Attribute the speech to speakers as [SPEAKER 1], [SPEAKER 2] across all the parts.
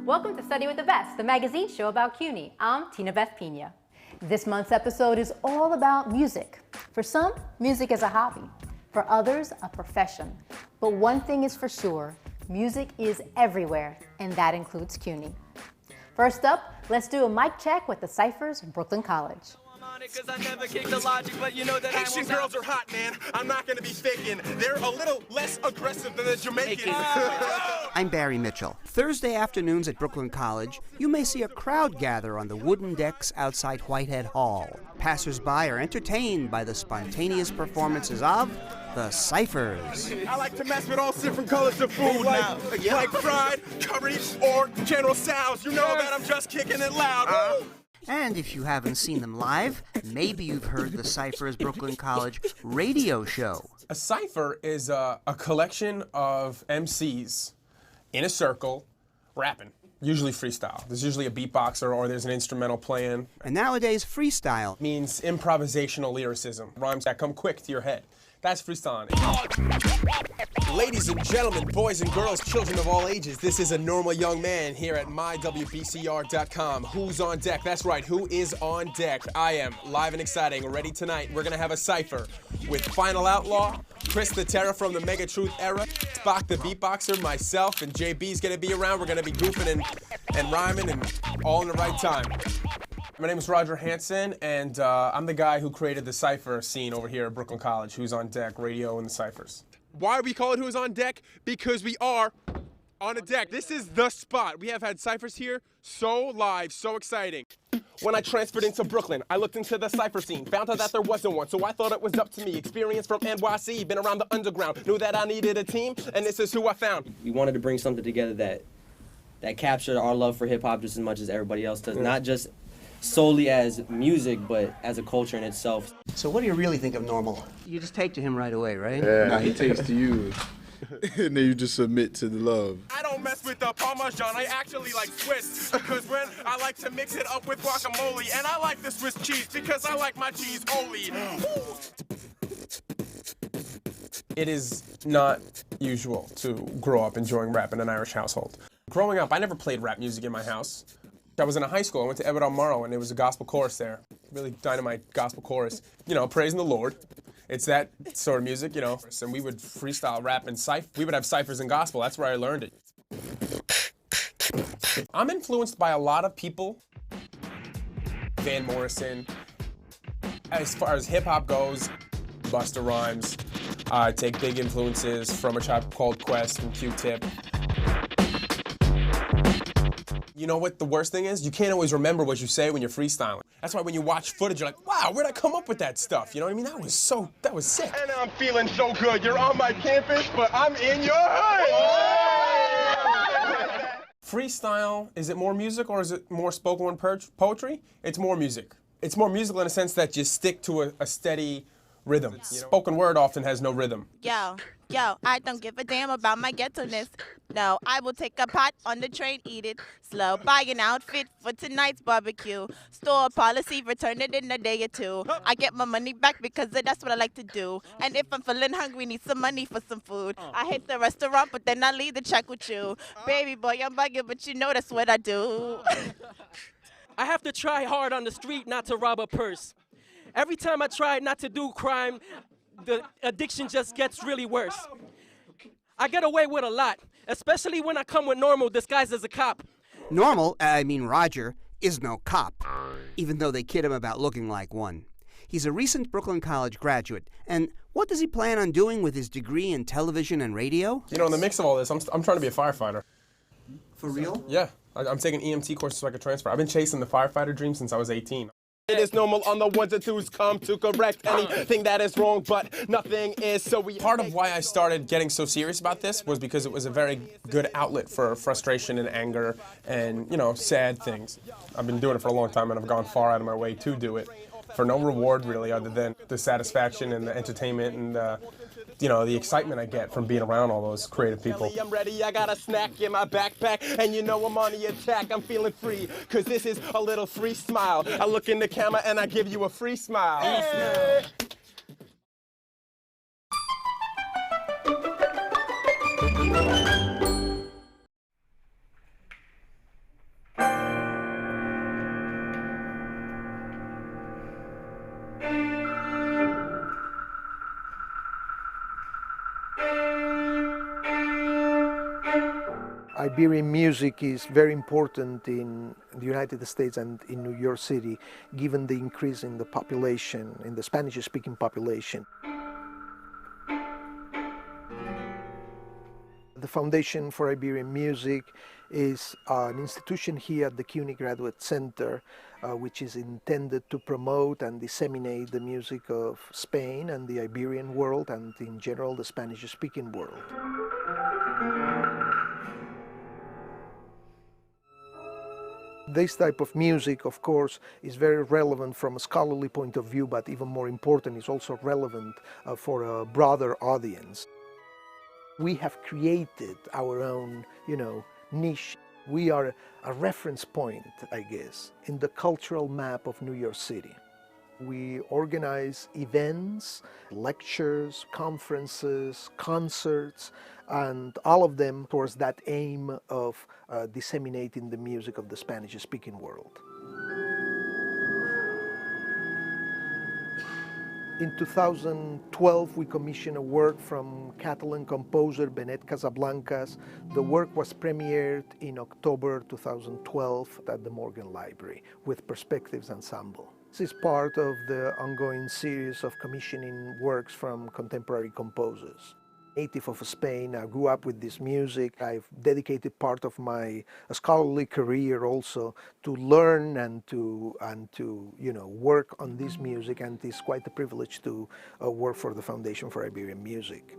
[SPEAKER 1] Welcome to Study with the Best, the magazine show about CUNY. I'm Tina Beth Pena. This month's episode is all about music. For some, music is a hobby. For others, a profession. But one thing is for sure, music is everywhere, and that includes CUNY. First up, let's do a mic check with the Cyphers, Brooklyn College.
[SPEAKER 2] Cause I never kick the logic, but you know that Haitian girls are hot, man. I'm not gonna be faking. They're a little less aggressive than the Jamaicans.
[SPEAKER 3] I'm Barry Mitchell. Thursday afternoons at Brooklyn College, you may see a crowd gather on the wooden decks outside Whitehead Hall. Passers-by are entertained by the spontaneous performances of the Cyphers.
[SPEAKER 2] I like to mess with all different colors of food, like fried, curry, or General Tso's. You know that I'm just kicking it loud.
[SPEAKER 3] And if you haven't seen them live, maybe you've heard the Cyphers Brooklyn College radio show.
[SPEAKER 4] A cypher is a collection of MCs in a circle rapping, usually freestyle. There's usually a beatboxer or there's an instrumental playing.
[SPEAKER 3] And nowadays, freestyle
[SPEAKER 4] Means improvisational lyricism, rhymes that come quick to your head. That's freestyling. Ladies and gentlemen, boys and girls, children of all ages, this is a normal young man here at mywbcr.com. Who's on deck? That's right, who is on deck? I am, live and exciting, ready tonight. We're gonna have a cypher with Final Outlaw, Chris the Terror from the Mega Truth era, Spock the Beatboxer, myself, and JB's gonna be around. We're gonna be goofing and rhyming and all in the right time. My name is Roger Hansen, and I'm the guy who created the cypher scene over here at Brooklyn College. Who's on deck, radio and the Cyphers. Why we call it Who's on Deck? Because we are on a deck. This is the spot. We have had cyphers here, so live, so exciting. When I transferred into Brooklyn, I looked into the cypher scene, found out that there wasn't one, so I thought it was up to me. Experience from NYC, been around the underground, knew that I needed a team, and this is who I found.
[SPEAKER 5] We wanted to bring something together that captured our love for hip-hop just as much as everybody else does, not just solely as music, but as a culture in itself.
[SPEAKER 3] So what do you really think of Normal? You just take to him right away, right?
[SPEAKER 6] Yeah, nah, he takes to you. And then you just submit to the love.
[SPEAKER 2] I don't mess with the Parmesan, I actually like Swiss. Because when I like to mix it up with guacamole, and I like the Swiss cheese because I like my cheese only.
[SPEAKER 4] It is not usual to grow up enjoying rap in an Irish household. Growing up, I never played rap music in my house. I was in a high school, I went to Everett Morrow, and there was a gospel chorus there. Really dynamite gospel chorus. You know, praising the Lord. It's that sort of music, you know. And we would freestyle rap and we would have ciphers and gospel. That's where I learned it. I'm influenced by a lot of people. Van Morrison. As far as hip hop goes, Busta Rhymes. I take big influences from a Tribe Called Quest and Q-Tip. You know what the worst thing is? You can't always remember what you say when you're freestyling. That's why when you watch footage, you're like, wow, where'd I come up with that stuff? You know what I mean? That was sick.
[SPEAKER 2] And I'm feeling so good. You're on my campus, but I'm in your head.
[SPEAKER 4] Freestyle, is it more music or is it more spoken word poetry? It's more music. It's more musical in a sense that you stick to a steady rhythm. Spoken word often has no rhythm.
[SPEAKER 7] Yo, I don't give a damn about my ghetto-ness. No, I will take a pot on the train, eat it slow. Buy an outfit for tonight's barbecue. Store policy, return it in a day or two. I get my money back because that's what I like to do. And if I'm feeling hungry, need some money for some food. I hit the restaurant, but then I leave the check with you. Baby boy, I'm bugging, but you know that's what I do.
[SPEAKER 8] I have to try hard on the street not to rob a purse. Every time I try not to do crime, the addiction just gets really worse. I get away with a lot, especially when I come with Normal disguised as a cop.
[SPEAKER 3] Normal, Roger, is no cop, even though they kid him about looking like one. He's a recent Brooklyn College graduate, and what does he plan on doing with his degree in television and radio?
[SPEAKER 4] You know, in the mix of all this, I'm trying to be a firefighter.
[SPEAKER 3] For real?
[SPEAKER 4] Yeah, I'm taking EMT courses so I can transfer. I've been chasing the firefighter dream since I was 18.
[SPEAKER 2] It is normal on the ones and twos come to correct anything that is wrong, but nothing is, so we...
[SPEAKER 4] Part of why I started getting so serious about this was because it was a very good outlet for frustration and anger and, you know, sad things. I've been doing it for a long time and I've gone far out of my way to do it for no reward really other than the satisfaction and the entertainment and you know, the excitement I get from being around all those creative people.
[SPEAKER 2] I'm ready, I got a snack in my backpack, and you know I'm on the attack, I'm feeling free, cause this is a little free smile. I look in the camera and I give you a free smile. Hey.
[SPEAKER 9] Iberian music is very important in the United States and in New York City, given the increase in the population, in the Spanish-speaking population. The Foundation for Iberian Music is an institution here at the CUNY Graduate Center, which is intended to promote and disseminate the music of Spain and the Iberian world, and in general the Spanish-speaking world. This type of music, of course, is very relevant from a scholarly point of view, but even more important, is also relevant for a broader audience. We have created our own, niche. We are a reference point, I guess, in the cultural map of New York City. We organize events, lectures, conferences, concerts, and all of them towards that aim of disseminating the music of the Spanish-speaking world. In 2012, we commissioned a work from Catalan composer Benet Casablancas. The work was premiered in October 2012 at the Morgan Library with Perspectives Ensemble. This is part of the ongoing series of commissioning works from contemporary composers. Native of Spain, I grew up with this music. I've dedicated part of my scholarly career also to learn and to work on this music, and it's quite a privilege to work for the Foundation for Iberian Music.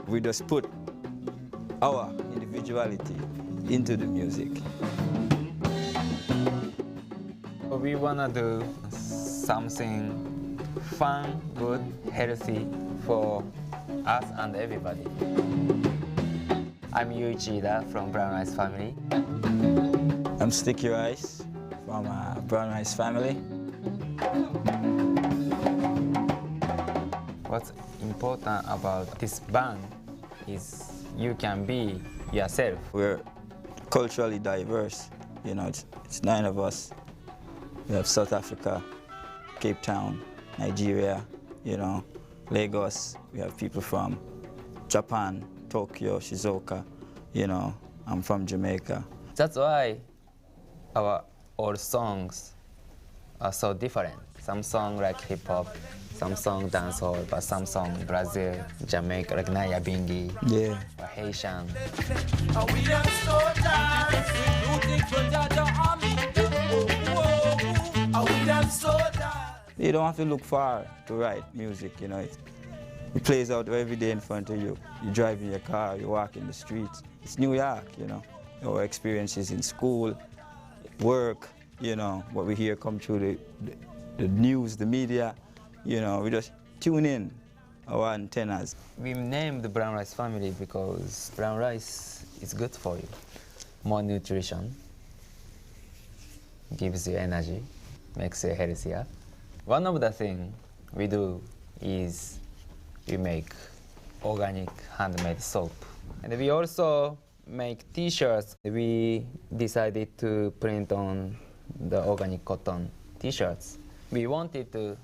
[SPEAKER 10] We just put our individuality into the music.
[SPEAKER 11] We wanna do something fun, good, healthy for us and everybody. I'm Yuichi Ida from Brown Rice Family.
[SPEAKER 10] I'm Sticky Rice from Brown Rice Family.
[SPEAKER 11] What's important about this band is you can be yourself.
[SPEAKER 10] We're culturally diverse, it's 9 of us. We have South Africa, Cape Town, Nigeria, Lagos. We have people from Japan, Tokyo, Shizuoka, I'm from Jamaica.
[SPEAKER 11] That's why our old songs are so different. Some songs like hip hop, some song dancehall, but some song Brazil, Jamaica, like Naya Bingi, or Haitian.
[SPEAKER 10] You don't have to look far to write music, It plays out every day in front of you. You drive in your car, you walk in the streets. It's New York, Our experiences in school, work, what we hear come through the news, the media. We just tune in our antennas.
[SPEAKER 11] We named the Brown Rice Family because brown rice is good for you. More nutrition, gives you energy, makes you healthier. One of the things we do is we make organic handmade soap. And we also make t-shirts. We decided to print on the organic cotton t-shirts. We wanted to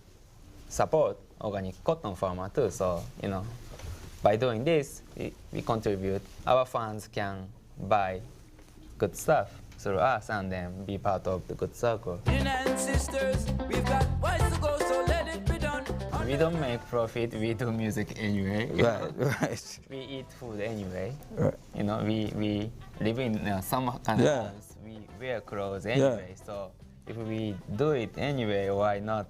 [SPEAKER 11] support organic cotton farmer too, so by doing this, we contribute. Our fans can buy good stuff through us and then be part of the good circle.
[SPEAKER 12] Sisters, we've got ways to go, so let it be done.
[SPEAKER 11] We don't make profit, we do music anyway.
[SPEAKER 10] Right.
[SPEAKER 11] We eat food anyway.
[SPEAKER 10] Right.
[SPEAKER 11] We live in some kind of house, we wear clothes anyway, so if we do it anyway, why not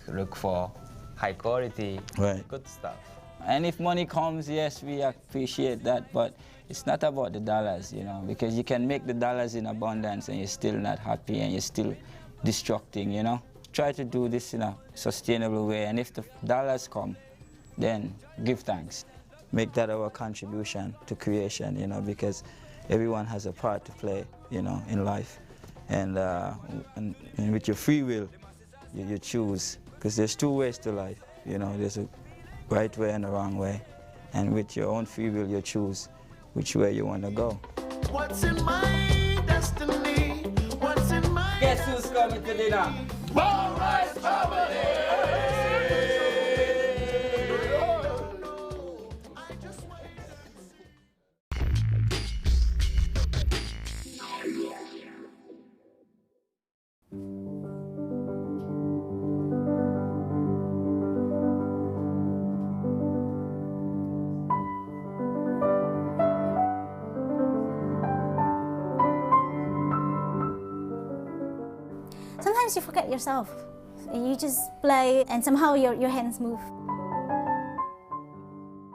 [SPEAKER 11] look for high quality, good stuff.
[SPEAKER 10] And if money comes, yes, we appreciate that, but it's not about the dollars, because you can make the dollars in abundance and you're still not happy and you're still destructing, Try to do this in a sustainable way, and if the dollars come, then give thanks. Make that our contribution to creation, because everyone has a part to play, in life. and with your free will, you choose, because there's two ways to life, you know, there's a right way and a wrong way, and with your own free will, you choose which way you want to go.
[SPEAKER 12] What's in my destiny? What's in my Guess who's coming to dinner? Bone Rice Family!
[SPEAKER 13] Sometimes you forget yourself. You just play and somehow your hands move.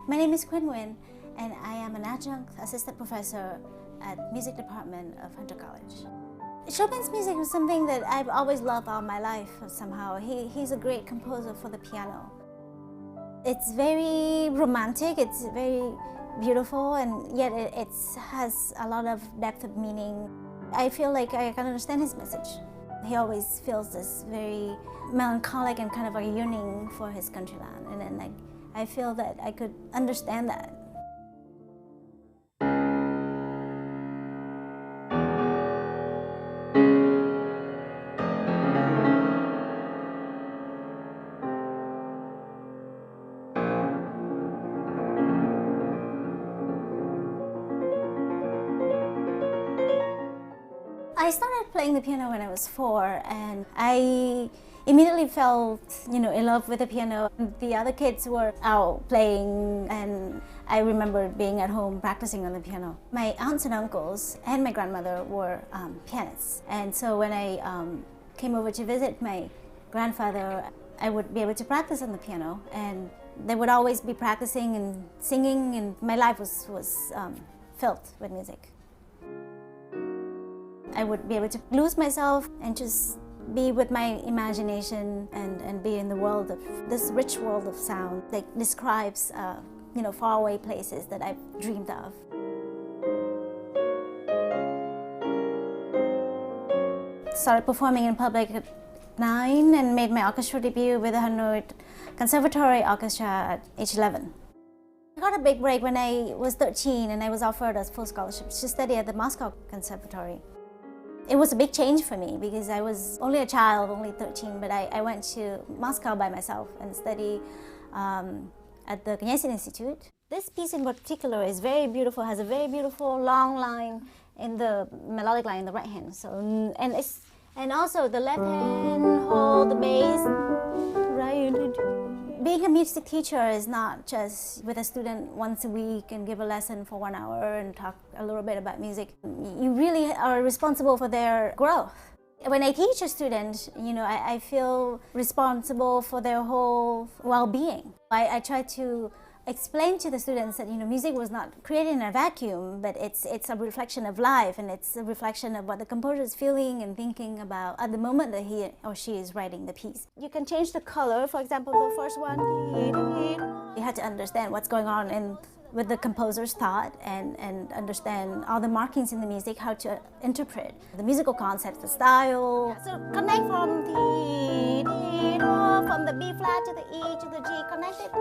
[SPEAKER 13] My name is Quen Win, and I am an adjunct assistant professor at music department of Hunter College. Chopin's music was something that I've always loved all my life somehow. He's a great composer for the piano. It's very romantic, it's very beautiful, and yet it has a lot of depth of meaning. I feel like I can understand his message. He always feels this very melancholic and kind of a yearning for his countryland, and then I feel that I could understand that. I started playing the piano when I was 4, and I immediately felt, in love with the piano. The other kids were out playing, and I remember being at home practicing on the piano. My aunts and uncles and my grandmother were pianists, and so when I came over to visit my grandfather, I would be able to practice on the piano, and they would always be practicing and singing, and my life was filled with music. I would be able to lose myself and just be with my imagination and be in the world of this rich world of sound that describes faraway places that I've dreamed of. Started performing in public at 9 and made my orchestra debut with the Hanoi Conservatory Orchestra at age 11. I got a big break when I was 13 and I was offered a full scholarship to study at the Moscow Conservatory. It was a big change for me because I was only a child, only 13, but I went to Moscow by myself and studied at the Qnyh Institute. This piece in particular is very beautiful, has a very beautiful long line in the melodic line in the right hand. So, and also the left hand hold the bass, right? Being a music teacher is not just with a student once a week and give a lesson for 1 hour and talk a little bit about music. You really are responsible for their growth. When I teach a student, I feel responsible for their whole well-being. I try to explain to the students that music was not created in a vacuum, but it's a reflection of life, and it's a reflection of what the composer is feeling and thinking about at the moment that he or she is writing the piece. You can change the color. For example, the first one, you have to understand what's going on with the composer's thought and understand all the markings in the music, how to interpret the musical concepts, the style. So connect from the B flat to the E to the G, connect it,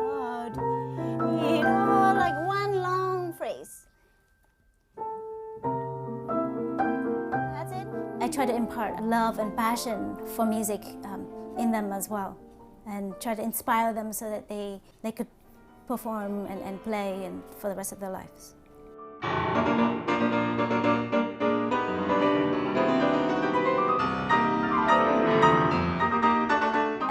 [SPEAKER 13] like one long phrase. That's it. I try to impart love and passion for music in them as well, and try to inspire them so that they could perform and play and for the rest of their lives.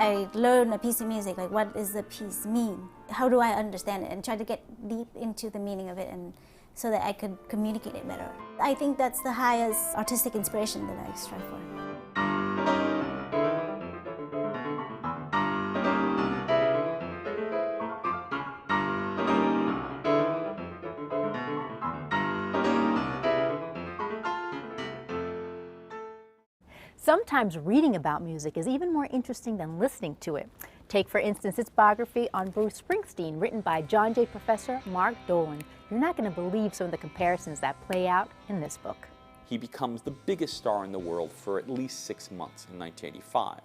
[SPEAKER 13] I learn a piece of music, like what does the piece mean? How do I understand it? And try to get deep into the meaning of it, and so that I could communicate it better. I think that's the highest artistic inspiration that I strive for.
[SPEAKER 1] Sometimes reading about music is even more interesting than listening to it. Take, for instance, its biography on Bruce Springsteen, written by John Jay professor Mark Dolan. You're not going to believe some of the comparisons that play out in this book.
[SPEAKER 14] He becomes the biggest star in the world for at least 6 months in 1985.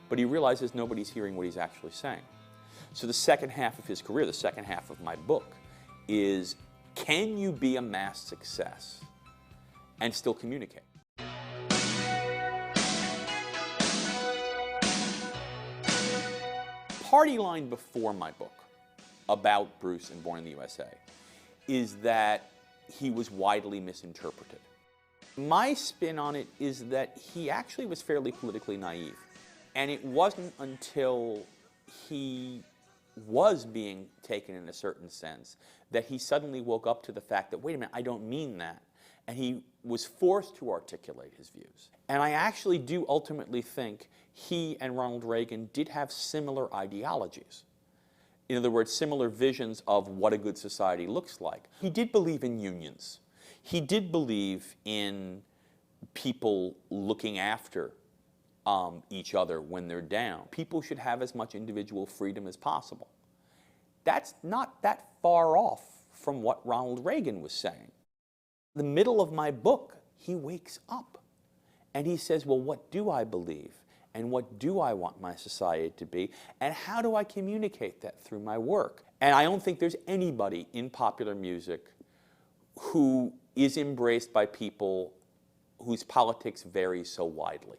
[SPEAKER 14] But he realizes nobody's hearing what he's actually saying. So the second half of his career, the second half of my book, is can you be a mass success and still communicate? Party line before my book about Bruce and Born in the USA is that he was widely misinterpreted. My spin on it is that he actually was fairly politically naive. And it wasn't until he was being taken in a certain sense that he suddenly woke up to the fact that, wait a minute, I don't mean that. And he was forced to articulate his views. And I actually do ultimately think he and Ronald Reagan did have similar ideologies. In other words, similar visions of what a good society looks like. He did believe in unions. He did believe in people looking after each other when they're down. People should have as much individual freedom as possible. That's not that far off from what Ronald Reagan was saying. In the middle of my book, he wakes up and he says, well, what do I believe? And what do I want my society to be? And how do I communicate that through my work? And I don't think there's anybody in popular music who is embraced by people whose politics vary so widely.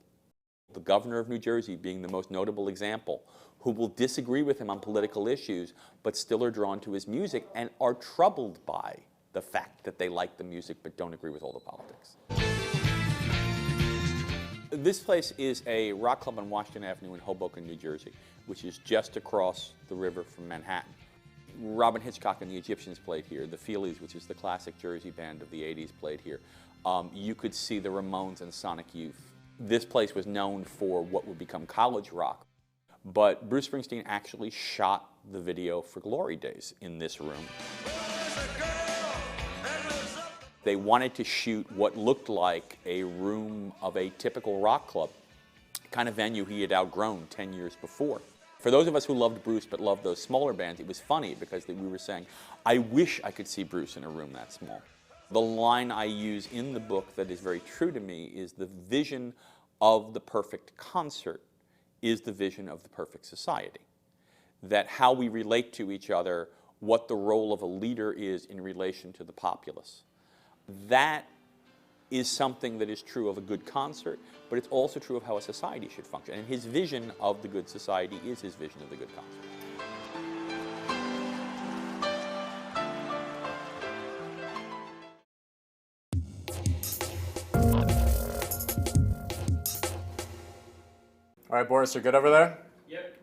[SPEAKER 14] The governor of New Jersey being the most notable example, who will disagree with him on political issues, but still are drawn to his music and are troubled by the fact that they like the music but don't agree with all the politics. This place is a rock club on Washington Avenue in Hoboken, New Jersey, which is just across the river from Manhattan. Robin Hitchcock and the Egyptians played here. The Feelies, which is the classic Jersey band of the 80s, played here. You could see the Ramones and Sonic Youth. This place was known for what would become college rock. But Bruce Springsteen actually shot the video for Glory Days in this room. They wanted to shoot what looked like a room of a typical rock club, kind of venue he had outgrown 10 years before. For those of us who loved Bruce but loved those smaller bands, it was funny because we were saying, I wish I could see Bruce in a room that small. The line I use in the book that is very true to me is the vision of the perfect concert is the vision of the perfect society. That how we relate to each other, what the role of a leader is in relation to the populace. That is something that is true of a good concert, but it's also true of how a society should function. And his vision of the good society is his vision of the good concert.
[SPEAKER 15] All right, Boris, you're good over there? Yep.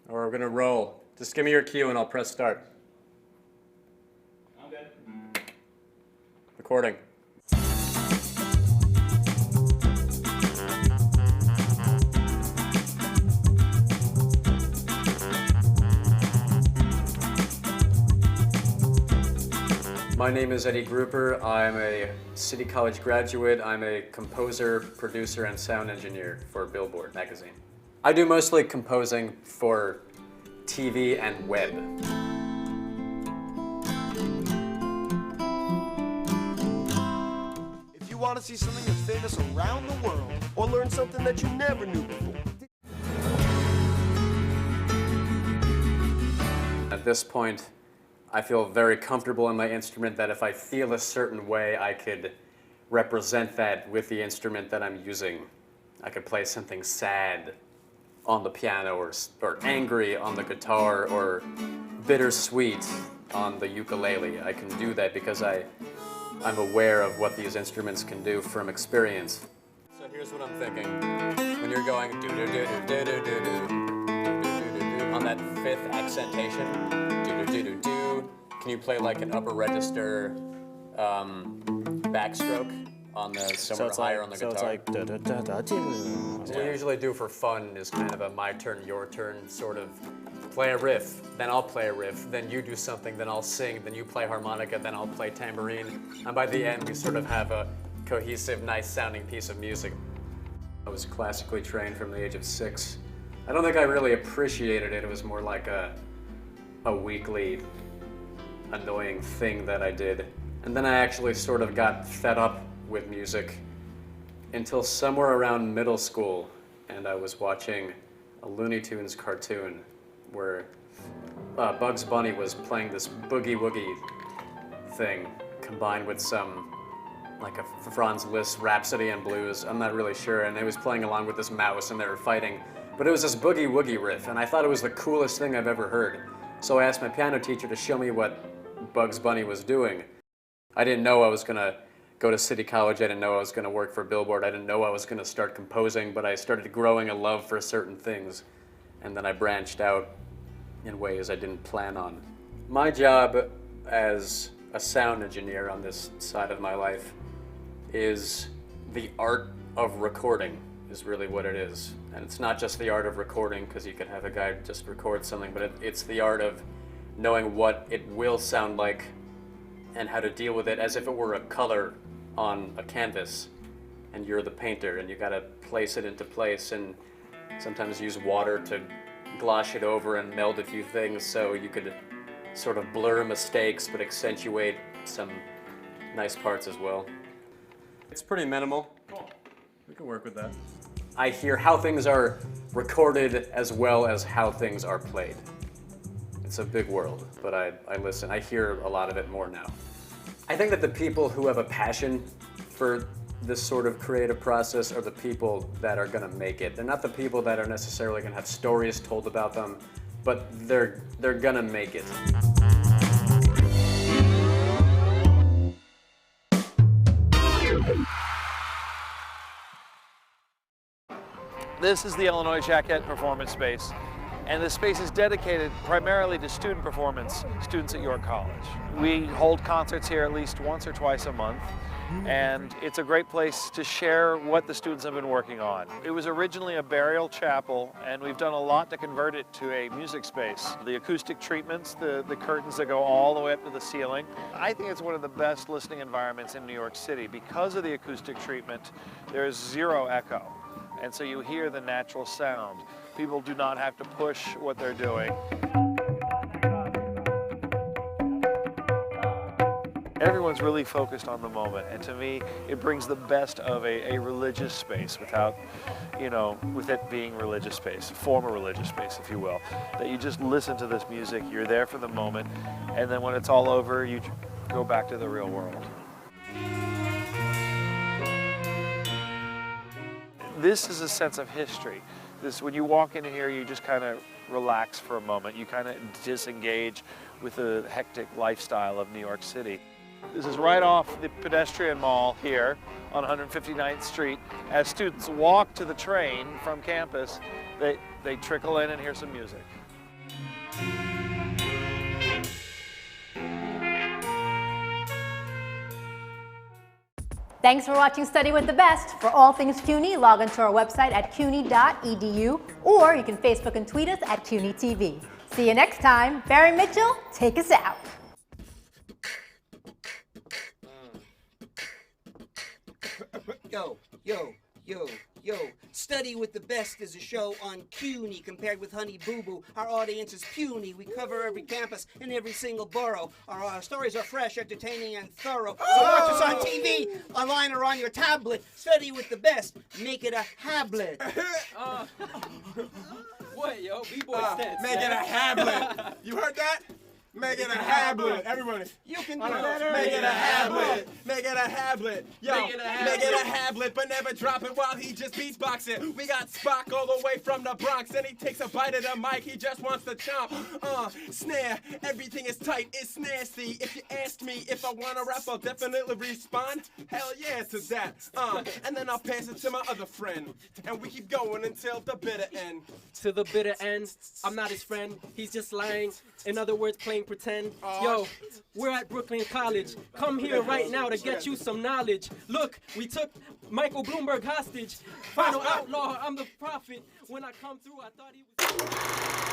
[SPEAKER 15] Or we're gonna roll. Just give me your cue and I'll press start. I'm good. Recording. My name is Eddie Grupper. I'm a City College graduate. I'm a composer, producer, and sound engineer for Billboard magazine. I do mostly composing for TV and web.
[SPEAKER 12] If you want to see something that's famous around the world, or learn something that you never knew before.
[SPEAKER 15] At this point, I feel very comfortable in my instrument that if I feel a certain way, I could represent that with the instrument that I'm using. I could play something sad on the piano, or angry on the guitar, or bittersweet on the ukulele. I can do that because I'm aware of what these instruments can do from experience. So here's what I'm thinking. When you're going do-do-do-do-do-do-do-do-do-do-do on that fifth accentation, do-do-do-do-do, can you play like an upper register backstroke on the somewhere higher on the guitar?
[SPEAKER 16] So it's like da-da-da-da-da.
[SPEAKER 15] What we usually do for fun is kind of a my turn, your turn sort of play a riff, then I'll play a riff, then you do something, then I'll sing, then you play harmonica, then I'll play tambourine, and by the end we sort of have a cohesive, nice sounding piece of music. I was classically trained from the age of 6. I don't think I really appreciated it. It was more like a weekly annoying thing that I did. And then I actually sort of got fed up with music until somewhere around middle school, and I was watching a Looney Tunes cartoon where Bugs Bunny was playing this boogie woogie thing combined with some, like a Franz Liszt Rhapsody in Blues, I'm not really sure, and they was playing along with this mouse and they were fighting. But it was this boogie woogie riff, and I thought it was the coolest thing I've ever heard. So I asked my piano teacher to show me what Bugs Bunny was doing. I didn't know I was gonna go to City College, I didn't know I was gonna work for Billboard, I didn't know I was gonna start composing, but I started growing a love for certain things, and then I branched out in ways I didn't plan on. My job as a sound engineer on this side of my life is the art of recording, is really what it is. And it's not just the art of recording, because you can have a guy just record something, but it's the art of knowing what it will sound like and how to deal with it as if it were a color on a canvas, and you're the painter, and you gotta place it into place, and sometimes use water to gloss it over and meld a few things so you could sort of blur mistakes but accentuate some nice parts as well. It's pretty minimal.
[SPEAKER 16] Cool. We can work with that.
[SPEAKER 15] I hear how things are recorded as well as how things are played. It's a big world, but I listen. I hear a lot of it more now. I think that the people who have a passion for this sort of creative process are the people that are gonna make it. They're not the people that are necessarily gonna have stories told about them, but they're gonna make it.
[SPEAKER 17] This is the Illinois Jaquette Performance Space, and this space is dedicated primarily to student performance, students at York College. We hold concerts here at least once or twice a month, and it's a great place to share what the students have been working on. It was originally a burial chapel, and we've done a lot to convert it to a music space. The acoustic treatments, the curtains that go all the way up to the ceiling. I think it's one of the best listening environments in New York City. Because of the acoustic treatment, there's zero echo, and so you hear the natural sound. People do not have to push what they're doing. Everyone's really focused on the moment, and to me, it brings the best of a religious space without, with it being religious space, former religious space, if you will. That you just listen to this music, you're there for the moment, and then when it's all over, you go back to the real world. This is a sense of history. When you walk in here, you just kind of relax for a moment. You kind of disengage with the hectic lifestyle of New York City. This is right off the pedestrian mall here on 159th Street. As students walk to the train from campus, they trickle in and hear some music.
[SPEAKER 1] Thanks for watching Study with the Best. For all things CUNY, log on to our website at cuny.edu, or you can Facebook and tweet us at CUNY TV. See you next time. Barry Mitchell, take us out.
[SPEAKER 3] Yo, yo, yo, yo. Study with the Best is a show on CUNY compared with Honey Boo Boo. Our audience is puny. We cover every campus in every single borough. Our stories are fresh, entertaining, and thorough. So watch us on TV, online, or on your tablet. Study with the Best. Make it a hablet.
[SPEAKER 8] What, yo? B-boy stats.
[SPEAKER 2] Make it a hablet. You heard that? Make it a hablet. Everybody.
[SPEAKER 3] You can do better.
[SPEAKER 2] Make it a hablet. Make it a hablet. Yo, make it a hablet, but never drop it while he just beatboxing. We got Spock all the way from the Bronx, and he takes a bite of the mic. He just wants to chomp. Snare. Everything is tight. It's nasty. If you ask me if I want to rap, I'll definitely respond. Hell yeah to that. And then I'll pass it to my other friend, and we keep going until the bitter end.
[SPEAKER 8] To the bitter end. I'm not his friend. He's just lying. In other words, playing pretend. Yo, we're at Brooklyn College. Come here right now to get you some knowledge. Look, we took Michael Bloomberg hostage. Final outlaw, I'm the prophet. When I come through, I thought he was...